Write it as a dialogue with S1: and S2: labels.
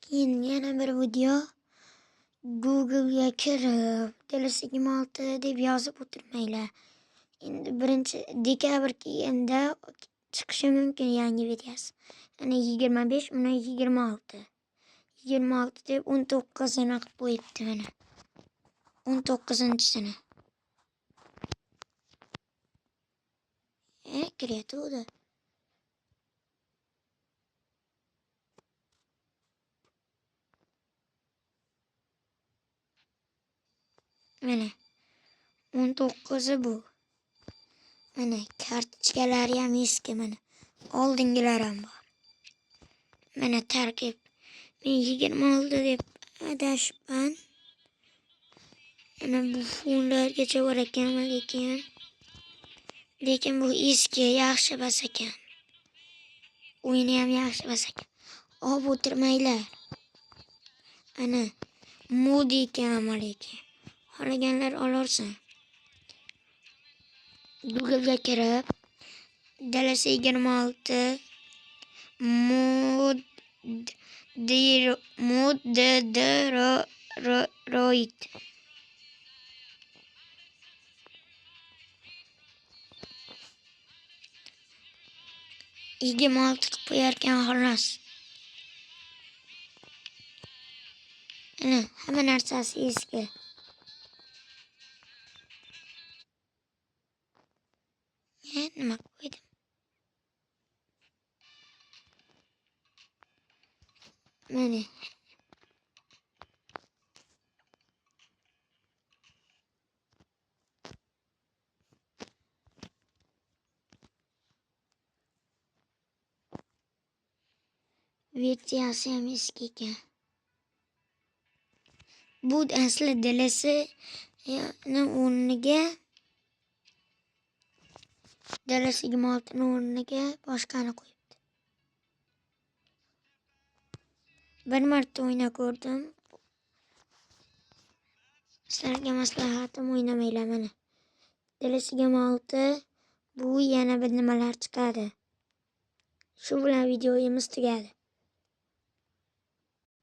S1: Keyin yana bir video Google'ga kirib, DLC26 deb yozib o'tirmanglar. Endi 1 dekabr kelganda chiqishi mumkin yangi versiyasi. Ana 25, mana 26. 26 deb 19-ni qilib qo'yibdi mana. 19-sini. Kiryapti. Mana 19 bu. Mana kartochkalari ham eski mana. Oldingilari ham bor. Mana tarkib. Men 26 deb adashibman. Mana bu fonlargacha bor ekan, lekin bu eski, yaxshi bas ekan. O'yini ham yaxshi bas ekan. Olib o'tirmanglar. Ana mod ekan lekin. Xohlaganlar olarsan. Google'ga kirib DLC26 Modderoid 26 qilib qo'yarkan xolos. Ana hamma narsasi eski. Nima qo'ydim? Mana versiyasi ham eski ekan. Bu asli DLC-ni o'rniga DLC26 o'rniga boshqani qo'yibdi. Bir marta o'ynab ko'rdim. Sizlarga maslahatim o'ynamanglar mana. DLC26 bu yana bir nimalar chiqadi. Shu bilan videomiz tugadi.